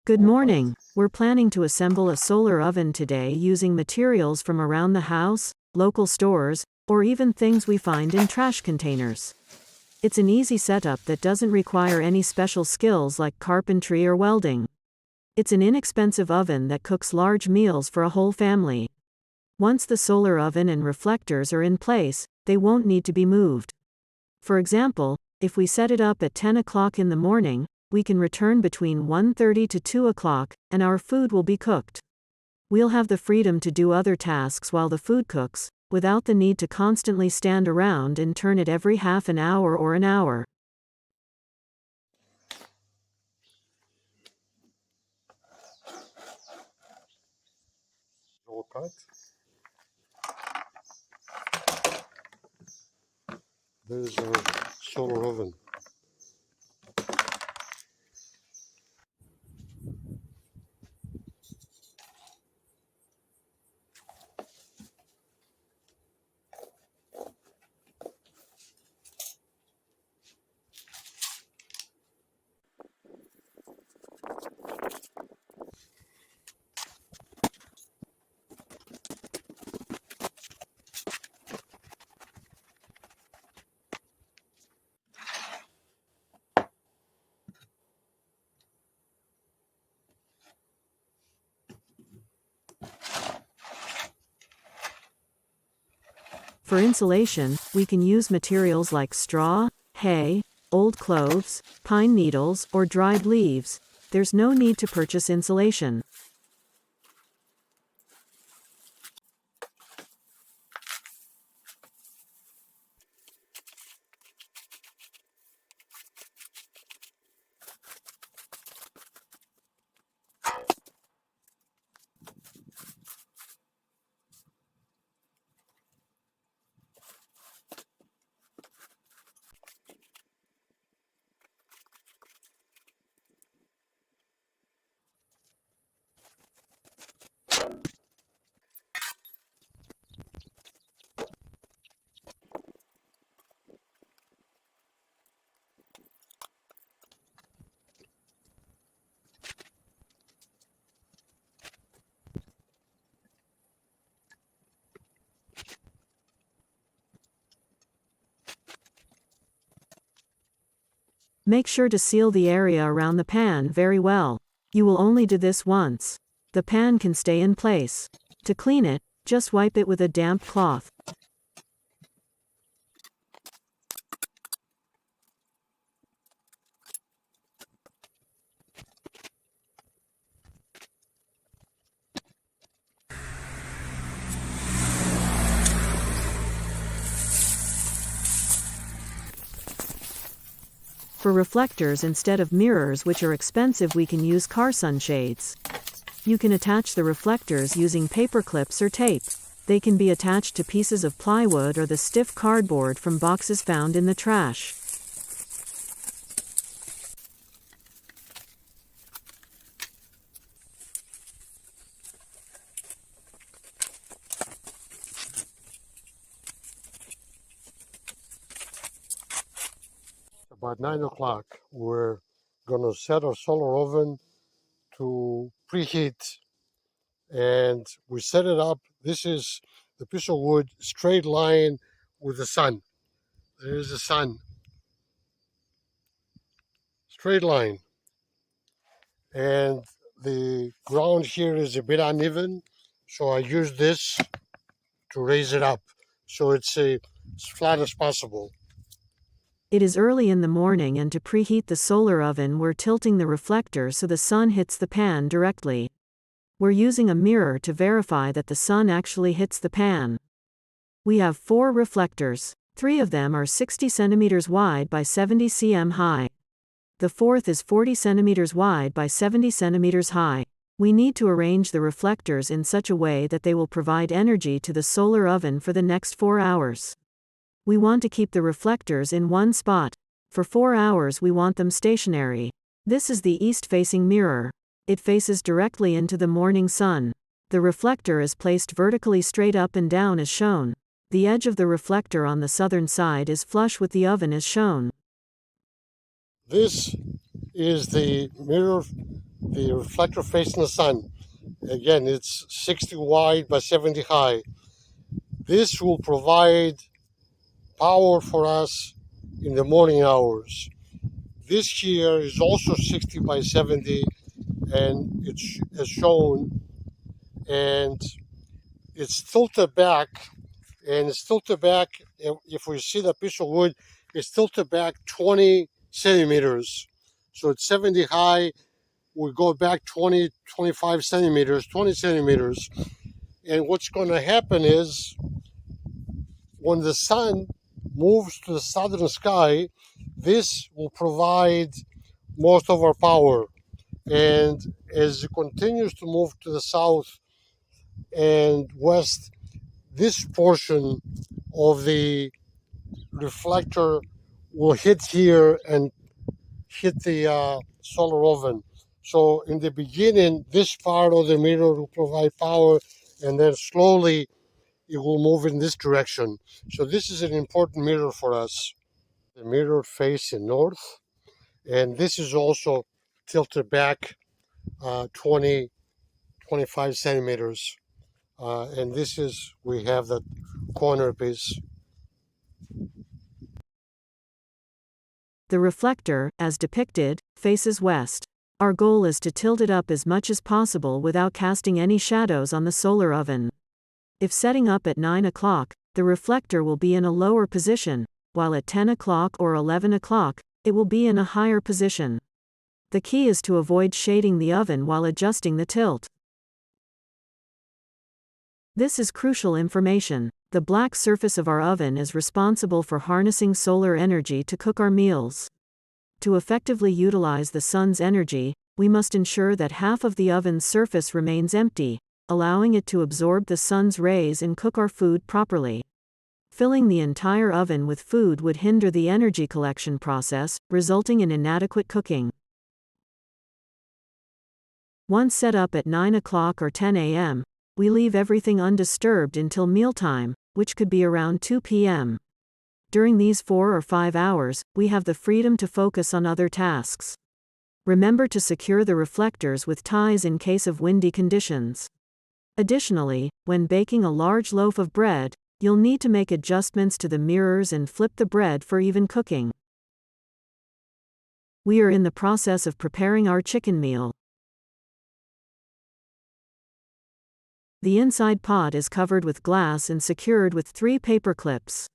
Good morning. We're planning to assemble a solar oven today using materials from around the house, local stores, or even things we find in trash containers. It's an easy setup that doesn't require any special skills like carpentry or welding. It's an inexpensive oven that cooks large meals for a whole family. Once the solar oven and reflectors are in place, they won't need to be moved. For example, if we set it up at 10 o'clock in the morning, we can return between 1:30 to 2 o'clock, and our food will be cooked. We'll have the freedom to do other tasks while the food cooks, without the need to constantly stand around and turn it every half an hour or an hour. All cut. There's our solar oven. For insulation, we can use materials like straw, hay, old clothes, pine needles, or dried leaves. There's no need to purchase insulation. Make sure to seal the area around the pan very well. You will only do this once. The pan can stay in place. To clean it, just wipe it with a damp cloth. For reflectors instead of mirrors, which are expensive, we can use car sunshades. You can attach the reflectors using paper clips or tape. They can be attached to pieces of plywood or the stiff cardboard from boxes found in the trash. About 9 o'clock, we're gonna set our solar oven to preheat, and we set it up. This is the piece of wood, straight line with the sun. There's the sun, straight line, and the ground here is a bit uneven, so I use this to raise it up so it's as flat as possible. It is early in the morning, and to preheat the solar oven, we're tilting the reflector so the sun hits the pan directly. We're using a mirror to verify that the sun actually hits the pan. We have 4 reflectors. 3 of them are 60 centimeters wide by 70 cm high. The 4th is 40 centimeters wide by 70 centimeters high. We need to arrange the reflectors in such a way that they will provide energy to the solar oven for the next 4 hours. We want to keep the reflectors in one spot. For 4 hours we want them stationary. This is the east-facing mirror. It faces directly into the morning sun. The reflector is placed vertically straight up and down as shown. The edge of the reflector on the southern side is flush with the oven as shown. This is the mirror the reflector facing the sun. Again, it's 60 wide by 70 high. This will provide power for us in the morning hours. This here is also 60 by 70, and it's as shown, and it's tilted back, and it's tilted back. If we see the piece of wood, it's tilted back 20 centimeters. So it's 70 high. We go back 20, 25 centimeters, 20 centimeters. And what's going to happen is when the sun moves to the southern sky, this will provide most of our power. And as it continues to move to the south and west, this portion of the reflector will hit here and hit the solar oven. So in the beginning, this part of the mirror will provide power, and then slowly it will move in this direction. So this is an important mirror for us. The mirror facing north, and this is also tilted back 20, 25 centimeters. And this is, we have that corner piece. The reflector, as depicted, faces west. Our goal is to tilt it up as much as possible without casting any shadows on the solar oven. If setting up at 9 o'clock, the reflector will be in a lower position, while at 10 o'clock or 11 o'clock, it will be in a higher position. The key is to avoid shading the oven while adjusting the tilt. This is crucial information. The black surface of our oven is responsible for harnessing solar energy to cook our meals. To effectively utilize the sun's energy, we must ensure that half of the oven's surface remains empty, allowing it to absorb the sun's rays and cook our food properly. Filling the entire oven with food would hinder the energy collection process, resulting in inadequate cooking. Once set up at 9 o'clock or 10 a.m., we leave everything undisturbed until mealtime, which could be around 2 p.m. During these 4 or 5 hours, we have the freedom to focus on other tasks. Remember to secure the reflectors with ties in case of windy conditions. Additionally, when baking a large loaf of bread, you'll need to make adjustments to the mirrors and flip the bread for even cooking. We are in the process of preparing our chicken meal. The inside pot is covered with glass and secured with 3 paper clips.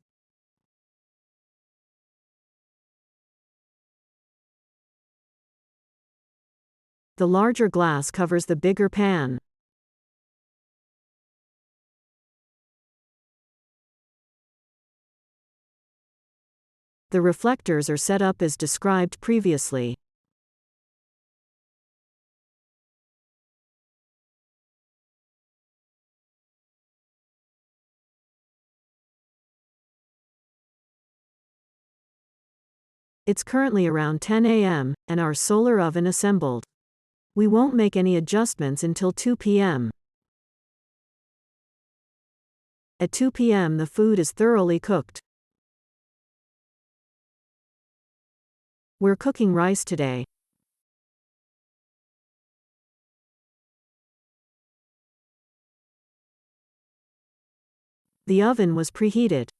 The larger glass covers the bigger pan. The reflectors are set up as described previously. It's currently around 10 a.m., and our solar oven assembled. We won't make any adjustments until 2 p.m. At 2 p.m. the food is thoroughly cooked. We're cooking rice today. The oven was preheated.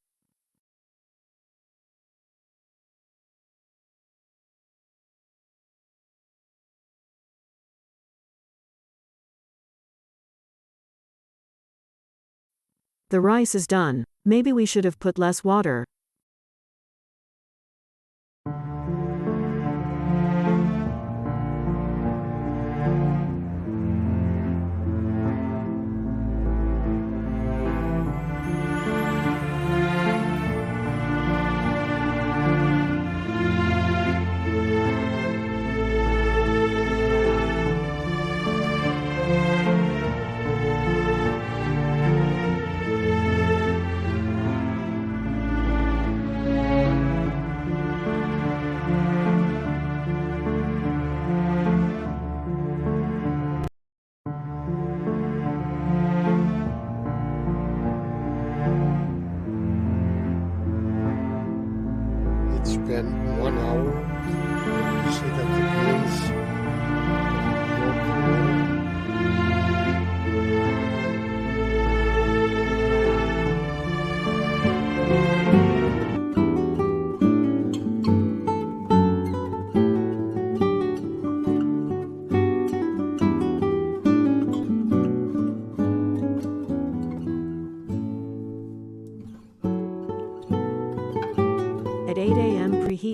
The rice is done. Maybe we should have put less water.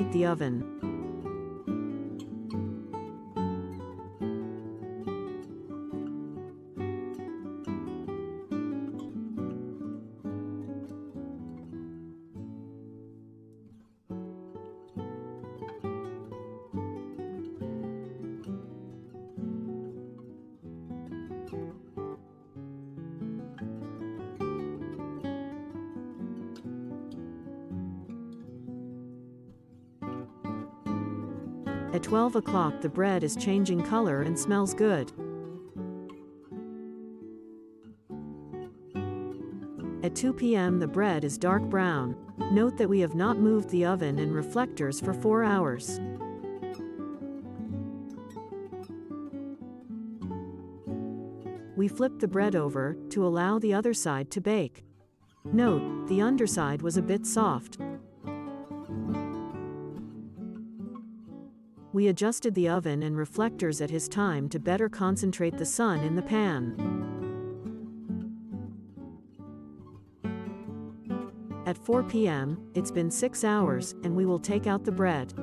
preheat the oven. At 12 o'clock the bread is changing color and smells good. At 2 p.m. the bread is dark brown. Note that we have not moved the oven and reflectors for 4 hours. We flipped the bread over to allow the other side to bake. Note, the underside was a bit soft. We adjusted the oven and reflectors at his time to better concentrate the sun in the pan. At 4 p.m., it's been 6 hours, and we will take out the bread.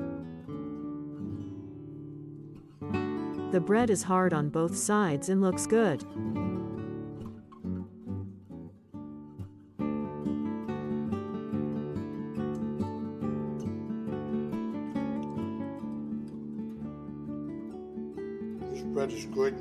The bread is hard on both sides and looks good. This bread is good.